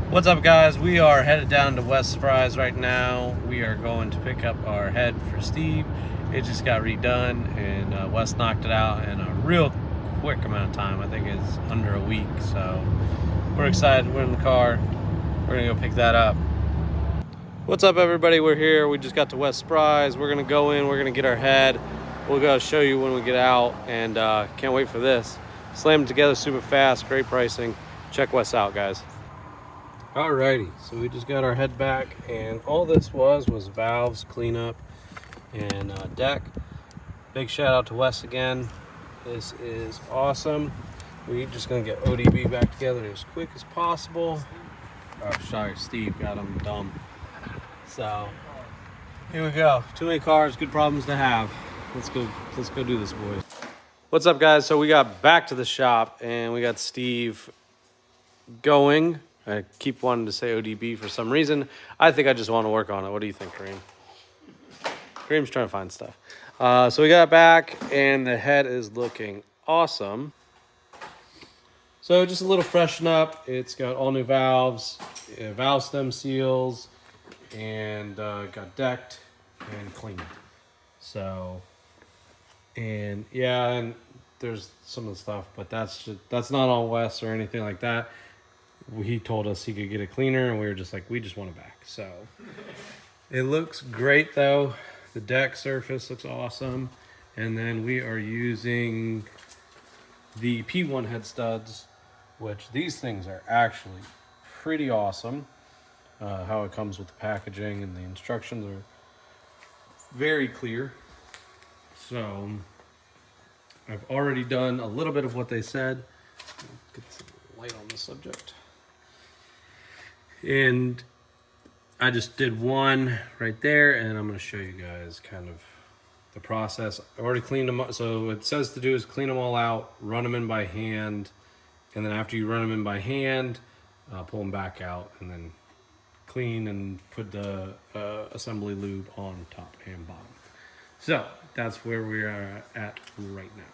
What's up, guys? We are headed down to West Surprise right now. We are going to pick up our head for Steve. It just got redone, and Wes knocked it out in a real quick amount of time. I think it's under a week, so we're excited. We're in the car. We're gonna go pick that up. What's up, everybody? We're here. We just got to West Surprise. We're gonna go in. We're gonna get our head. We'll go show you when we get out, and can't wait for this. Slam it together super fast. Great pricing. Check Wes out, guys. Alrighty, so we just got our head back, and all this was valves, cleanup, and deck. Big shout out to Wes again. This is awesome. We're just gonna get ODB back together as quick as possible. Oh, sorry, Steve got him dumb. So here we go. Too many cars, good problems to have. Let's go do this, boys. What's up, guys? So we got back to the shop, and we got Steve going. I keep wanting to say ODB for some reason. I think I just want to work on it. What do you think, Kareem? Kareem's trying to find stuff. So we got back, and the head is looking awesome. So just a little freshen up. It's got all new valves, valve stem seals, and got decked and cleaned. So, and yeah, and there's some of the stuff, but that's not on Wes or anything like that. He told us he could get it cleaner, and we were just like, we just want it back. So it looks great, though. The deck surface looks awesome. And then we are using the P1 head studs, which these things are actually pretty awesome. How it comes with the packaging, and the instructions are very clear. So I've already done a little bit of what they said. Get some light on the subject. And I just did one right there, and I'm going to show you guys kind of the process. I already cleaned them up. So what it says to do is clean them all out, run them in by hand, and then after you run them in by hand, pull them back out, and then clean and put the assembly lube on top and bottom. So that's where we are at right now.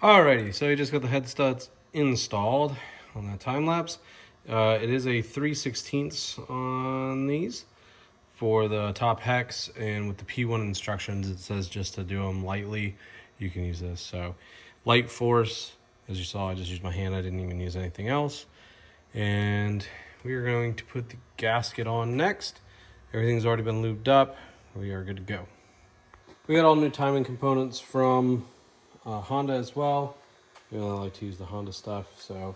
Alrighty, so you just got the head studs installed on that time lapse. It is a 3/16 on these for the top hex, and with the P1 instructions, it says just to do them lightly. You can use this. So light force, as you saw, I just used my hand. I didn't even use anything else. And we are going to put the gasket on next. Everything's already been lubed up. We are good to go. We got all new timing components from Honda as well. We only like to use the Honda stuff, so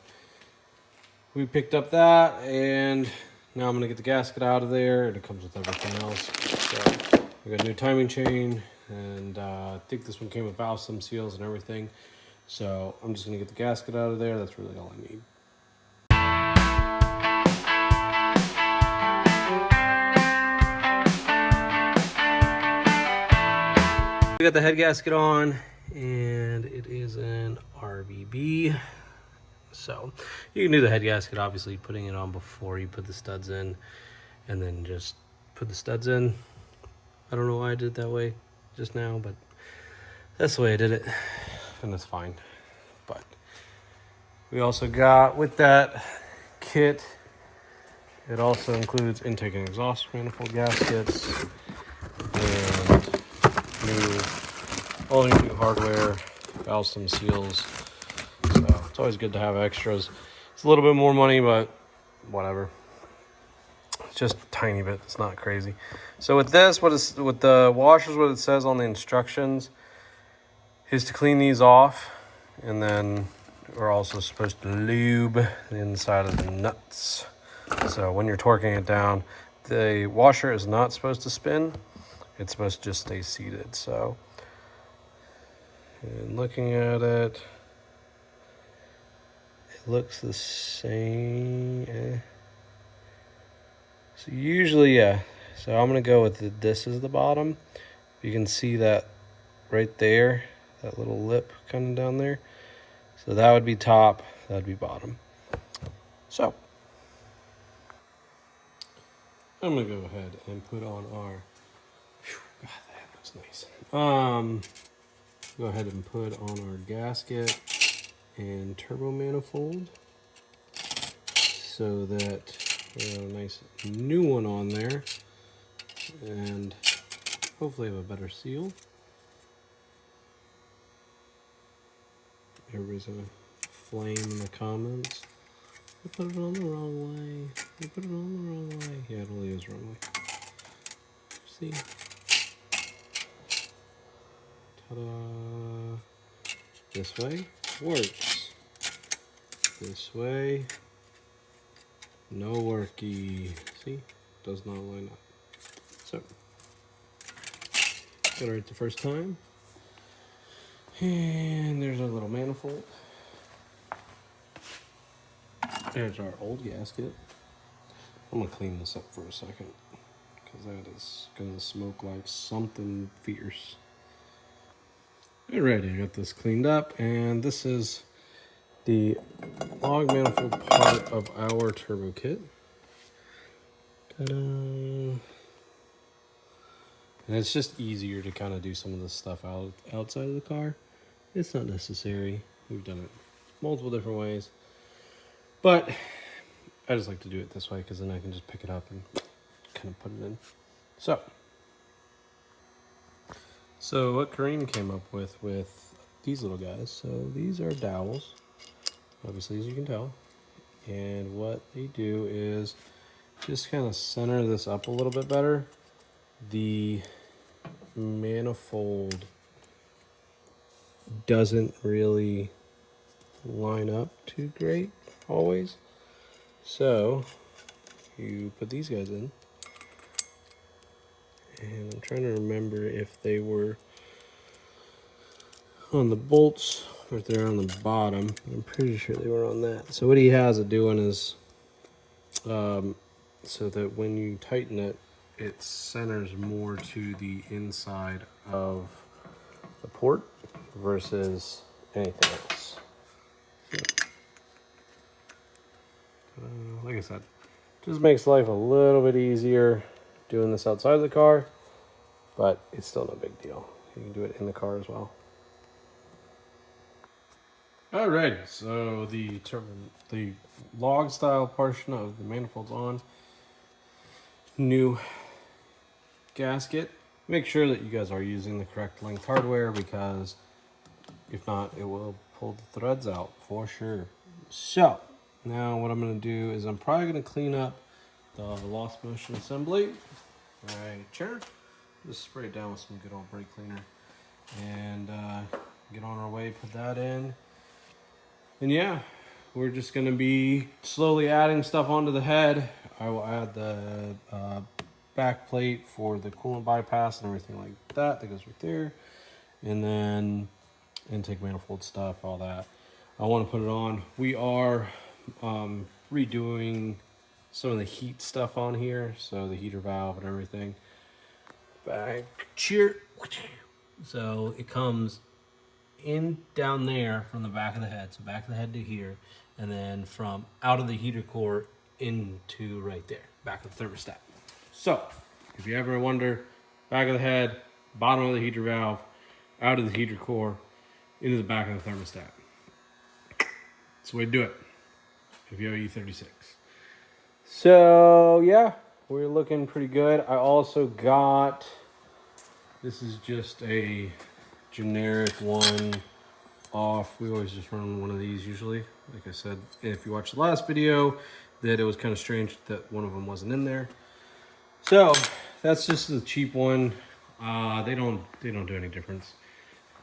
we picked up that, and now I'm gonna get the gasket out of there, and it comes with everything else. So we got a new timing chain, and I think this one came with valve stem seals and everything. So I'm just gonna get the gasket out of there. That's really all I need. We got the head gasket on, and it is an RBB. So you can do the head gasket, obviously putting it on before you put the studs in, and then just put the studs in. I don't know why I did it that way just now, but that's the way I did it, and it's fine. But we also got, with that kit, it also includes intake and exhaust manifold gaskets, and all new hardware, valve stem seals. So it's always good to have extras. It's a little bit more money, but whatever. It's just a tiny bit. It's not crazy. So with this, with the washers, what it says on the instructions is to clean these off, and then we're also supposed to lube the inside of the nuts. So when you're torquing it down, the washer is not supposed to spin. It's supposed to just stay seated. So, and looking at it, it looks the same. So usually, yeah. So I'm gonna go with this is the bottom. You can see that right there, that little lip coming down there. So that would be top, that would be bottom. So I'm gonna go ahead and put on our, God, that looks nice. Go ahead and put on our gasket and turbo manifold so that we have a nice new one on there and hopefully have a better seal. Everybody's gonna flame in the comments. I put it on the wrong way. I put it on the wrong way. Yeah, it really is wrong way. See? Ta-da! This way works. This way, no worky. See? Does not line up. So, got it right the first time. And there's our little manifold. There's our old gasket. I'm gonna clean this up for a second because that is gonna smoke like something fierce. Alrighty, I got this cleaned up, and this is the log manifold part of our turbo kit. Ta-da! And it's just easier to kind of do some of this stuff outside of the car. It's not necessary. We've done it multiple different ways, but I just like to do it this way because then I can just pick it up and kind of put it in. So what Kareem came up with these little guys. So these are dowels, obviously, as you can tell. And what they do is just kind of center this up a little bit better. The manifold doesn't really line up too great always. So you put these guys in. And I'm trying to remember if they were on the bolts or if they're on the bottom. I'm pretty sure they were on that. So what he has it doing is so that when you tighten it, it centers more to the inside of the port versus anything else. Like I said, just makes life a little bit easier doing this outside of the car, but it's still no big deal. You can do it in the car as well. Alrighty, so the log style portion of the manifold's on. New gasket. Make sure that you guys are using the correct length hardware because if not, it will pull the threads out for sure. So now what I'm going to do is I'm probably going to clean up the lost motion assembly right here. Just spray it down with some good old brake cleaner and get on our way, put that in. And yeah, we're just going to be slowly adding stuff onto the head. I will add the back plate for the coolant bypass and everything like that goes right there. And then intake manifold stuff, all that. I want to put it on. We are redoing some of the heat stuff on here. So the heater valve and everything. Back cheer. So it comes in down there from the back of the head. So back of the head to here. And then from out of the heater core into right there. Back of the thermostat. So if you ever wonder, back of the head, bottom of the heater valve, out of the heater core, into the back of the thermostat. That's the way to do it if you have E36. So yeah, we're looking pretty good. I also got, this is just a generic one off. We always just run one of these usually. Like I said, if you watched the last video, that it was kind of strange that one of them wasn't in there. So that's just the cheap one. They don't do any difference.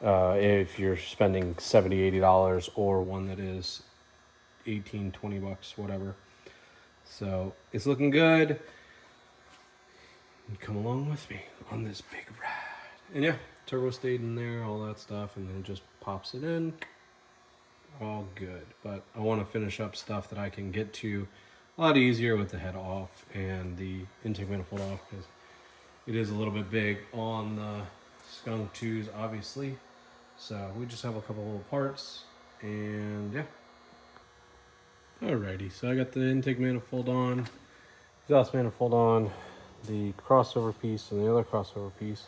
if you're spending $70-$80, or one that is 18-20 bucks, whatever. So it's looking good. Come along with me on this big ride. And yeah, turbo stayed in there, all that stuff, and then just pops it in. All good. But I want to finish up stuff that I can get to a lot easier with the head off and the intake manifold off, because it is a little bit big on the Skunk 2s, obviously. So we just have a couple little parts, and yeah. Alrighty, so I got the intake manifold on, exhaust manifold on, the crossover piece and the other crossover piece,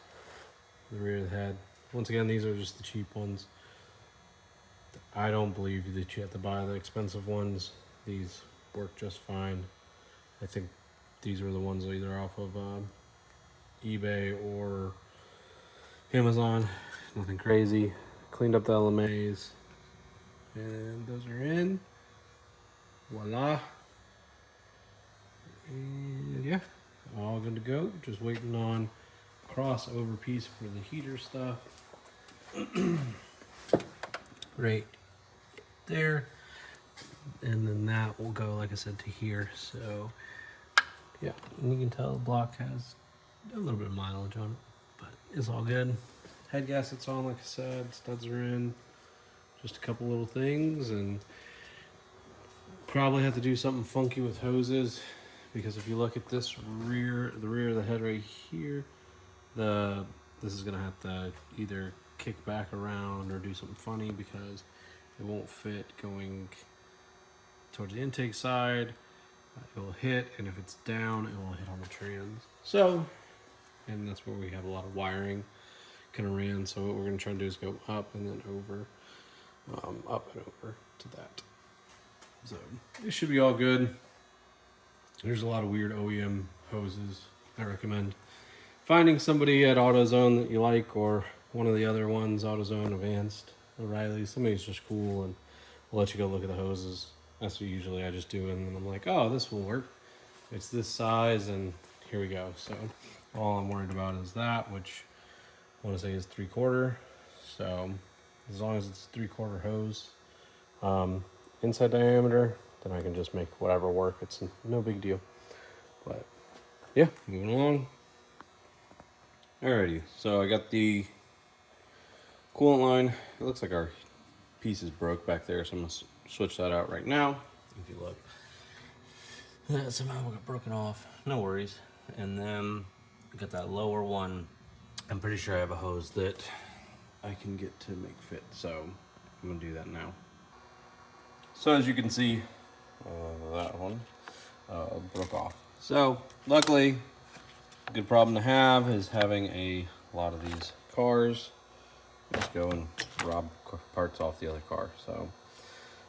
the rear of the head. Once again, these are just the cheap ones. I don't believe that you have to buy the expensive ones. These work just fine. I think these were the ones either off of eBay or Amazon. Nothing crazy. Cleaned up the LMAs, and those are in. Voila. And yeah, all good to go. Just waiting on crossover piece for the heater stuff. Right there. And then that will go, like I said, to here. So yeah, and you can tell the block has a little bit of mileage on it, but it's all good. Head gasket's on, like I said, studs are in. Just a couple little things, and probably have to do something funky with hoses, because if you look at this rear, the rear of the head right here, this is gonna have to either kick back around or do something funny, because it won't fit going towards the intake side. It will hit, and if it's down, it will hit on the trans. So, and that's where we have a lot of wiring kind of ran. So what we're gonna try to do is go up and then over, up and over to that. So it should be all good. There's a lot of weird OEM hoses. I recommend finding somebody at AutoZone that you like, or one of the other ones, AutoZone, Advanced, O'Reilly. Somebody's just cool, and we'll let you go look at the hoses. That's what usually I just do, and then I'm like, oh, this will work. It's this size, and here we go. So all I'm worried about is that, which I want to say is 3/4. So as long as it's 3/4 hose, inside diameter, then I can just make whatever work. It's no big deal. But yeah, moving along. Alrighty, so I got the coolant line. It looks like our piece is broke back there, so I'm gonna switch that out right now. If you look, that somehow got broken off. No worries. And then I got that lower one. I'm pretty sure I have a hose that I can get to make fit, so I'm gonna do that now. So as you can see, that one broke off. So luckily, a good problem to have is having a lot of these cars. Just go and rob parts off the other car. So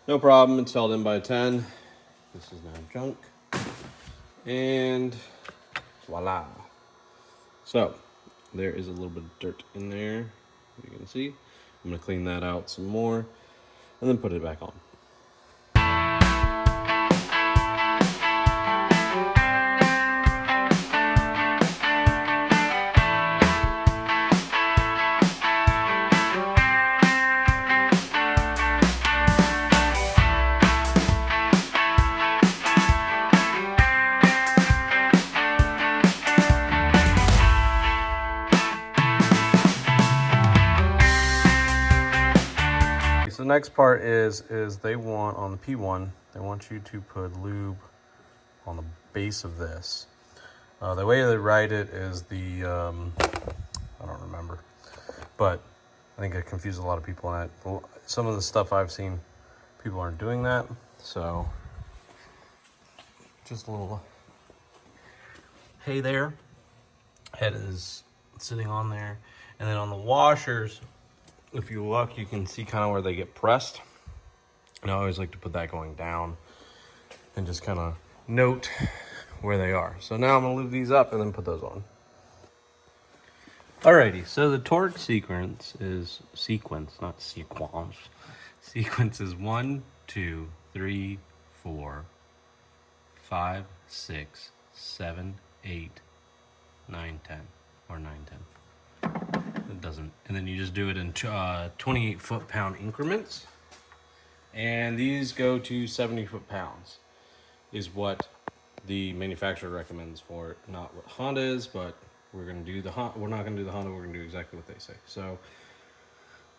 no problem, it's held in by a 10. This is now junk. And voila. So there is a little bit of dirt in there, you can see. I'm gonna clean that out some more and then put it back on. So the next part is they want, on the P1, they want you to put lube on the base of this. The way they write it is the, I don't remember, but I think it confused a lot of people on it. Some of the stuff I've seen, people aren't doing that, so just a little hay there. Head is sitting on there, and then on the washers, if you look, you can see kind of where they get pressed. And I always like to put that going down and just kind of note where they are. So now I'm gonna lube these up and then put those on. Alrighty, so the torque sequence is not sequence. Sequence is 1, 2, 3, 4, 5, 6, 7, 8, 9, 10, or 9, 10. it doesn't. And then you just do it in 28 foot-pound increments. And these go to 70 foot-pounds is what the manufacturer recommends for it. Not what Honda is, but we're not gonna do the Honda, we're gonna do exactly what they say. So,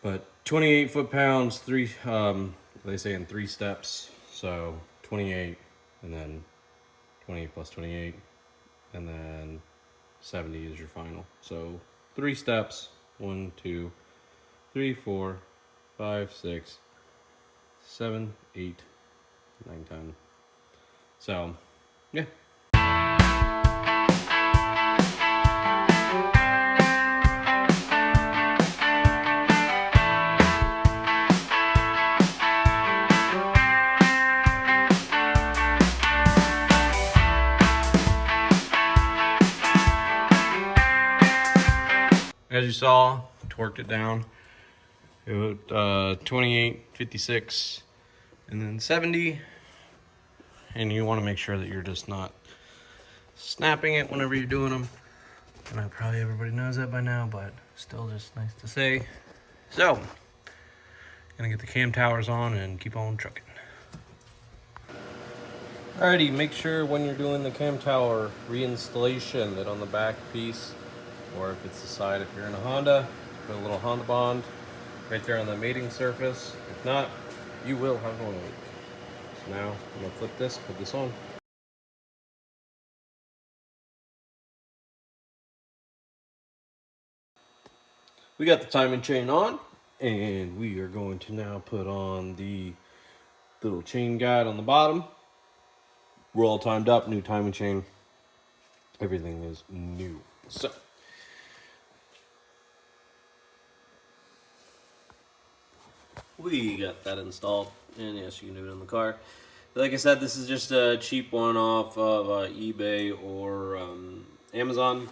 but 28 foot-pounds, they say in 3 steps. So 28, and then 28 plus 28, and then 70 is your final. So 3 steps, 1, 2, 3, 4, 5, 6, 7, 8, 9, 10. So, yeah. As you saw, torqued it down. It was 28, 56, and then 70. And you want to make sure that you're just not snapping it whenever you're doing them. And probably everybody knows that by now, but still just nice to say. So, gonna get the cam towers on and keep on trucking. Alrighty, make sure when you're doing the cam tower reinstallation that on the back piece, or if it's the side, if you're in a Honda, put a little Honda bond right there on the mating surface. If not, you will have one leak. So now I'm gonna flip this, put this on. We got the timing chain on, and we are going to now put on the little chain guide on the bottom. We're all timed up, new timing chain. Everything is new. So, we got that installed, and yes, you can do it in the car. Like I said, this is just a cheap one off of eBay or Amazon,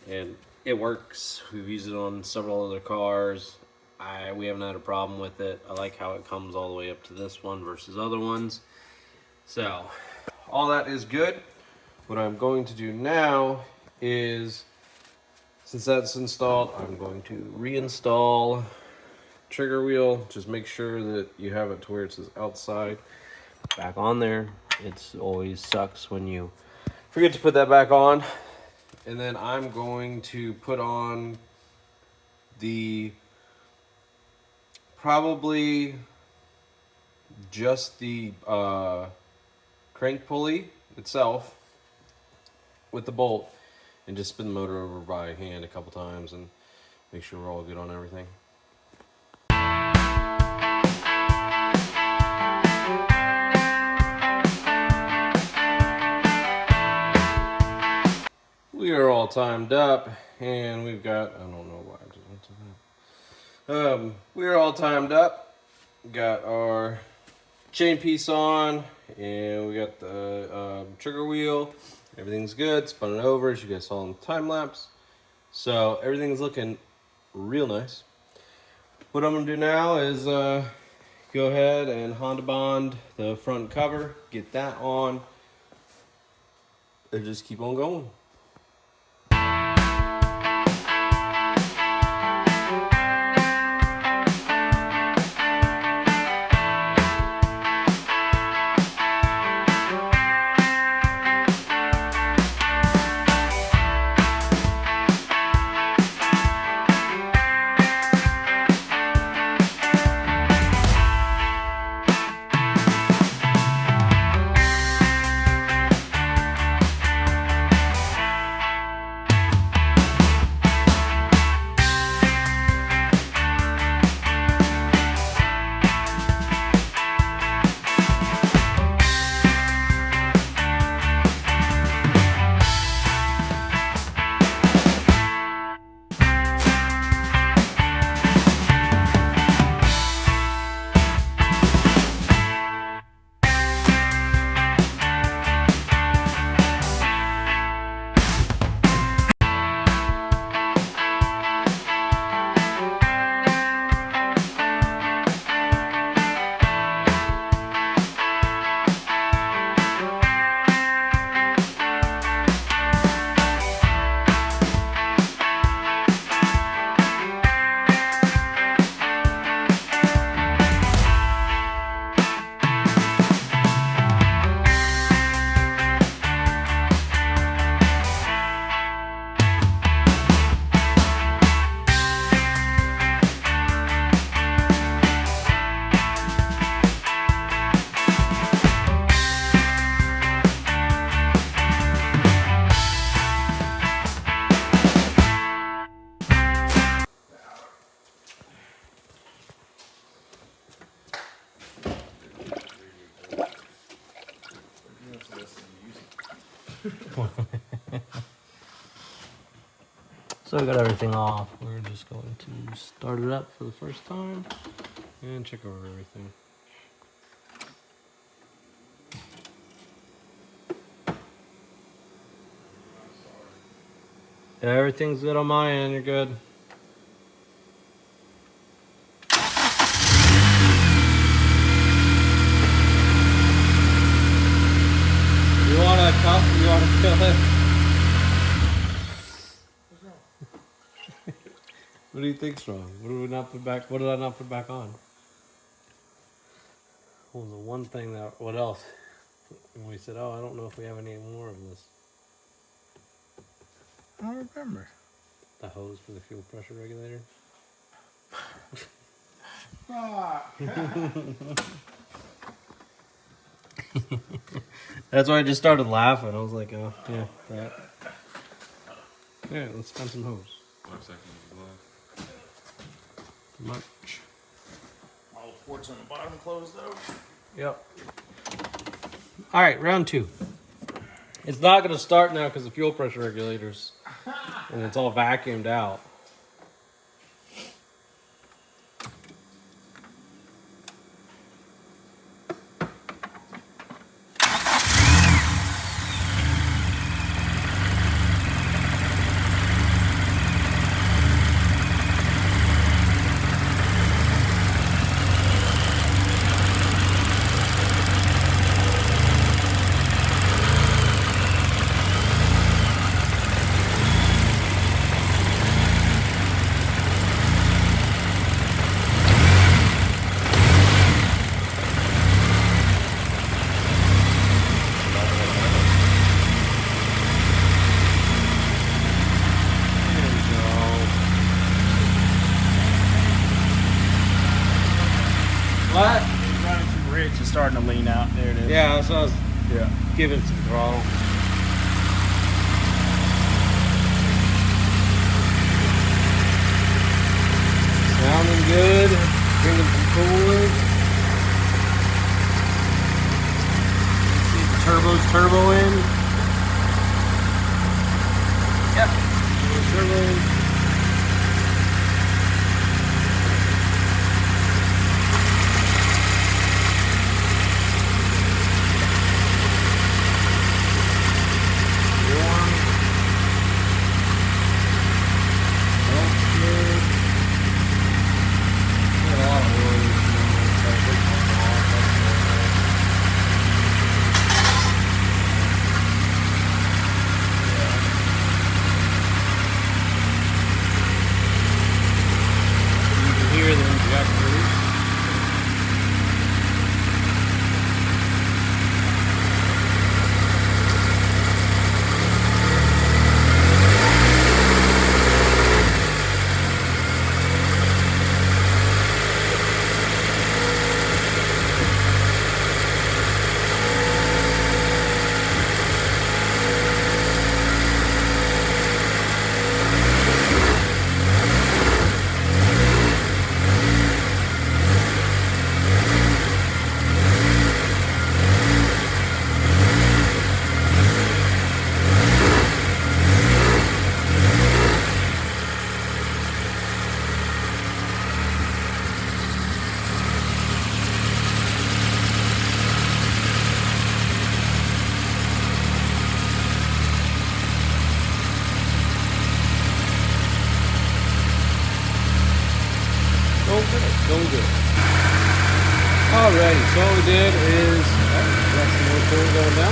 and it works. We've used it on several other cars. We haven't had a problem with it. I like how it comes all the way up to this one versus other ones. So, all that is good. What I'm going to do now is, since that's installed, I'm going to reinstall trigger wheel. Just make sure that you have it to where it says outside. Back on there. It's always sucks when you forget to put that back on. And then I'm going to put on the probably just the crank pulley itself with the bolt, and just spin the motor over by hand a couple times and make sure we're all good on everything. We are all timed up, and we've got, I don't know why I just went to that. We are all timed up. Got our chain piece on, and we got the trigger wheel. Everything's good. Spun it over, as you guys saw in the time lapse. So everything's looking real nice. What I'm gonna do now is go ahead and Honda bond the front cover, get that on, and just keep on going. So we got everything off. We're just going to start it up for the first time and check over everything. Yeah, everything's good on my end. You're good. You wanna kill it? What do you think's wrong? What did we not put back? What did I not put back on? What was the one thing that? What else? And we said, "Oh, I don't know if we have any more of this." I don't remember. The hose for the fuel pressure regulator. That's why I just started laughing. I was like, "Oh, yeah, that." Yeah, let's find some hose. 5 seconds left. Much. All the ports on the bottom closed though. Yep. All right, round 2. It's not going to start now because the fuel pressure regulators, and it's all vacuumed out. What? It's running too rich. It's starting to lean out. There it is. Yeah, that's what I was Yeah. giving some throttle. Sounding good. Bringing some coolant. See if the turbo's turboing. Yep. Turboing. Going good. Alrighty, so what we did is got some more coolant going down.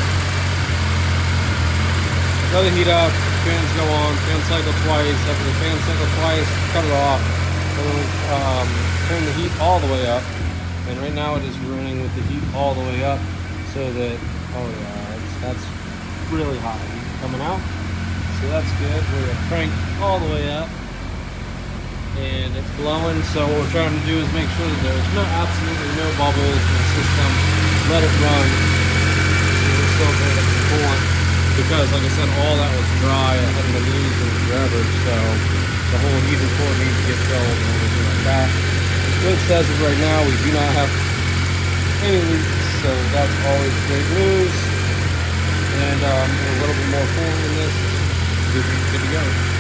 Let the heat up, fans go on, fan cycle twice. After the fan cycle twice, cut it off. And turn the heat all the way up. And right now it is running with the heat all the way up, so that that's really hot heat coming out. So that's good. We're gonna crank all the way up. And it's blowing, so what we're trying to do is make sure that there's absolutely no bubbles in the system. Let it run. We're still going to coolant because, like I said, all that was dry. I had to leave and forever, so the whole heating core needs to get filled and everything like that. Which says that right now we do not have any leaks, so that's always great news. and a little bit more cooling in this, good to go.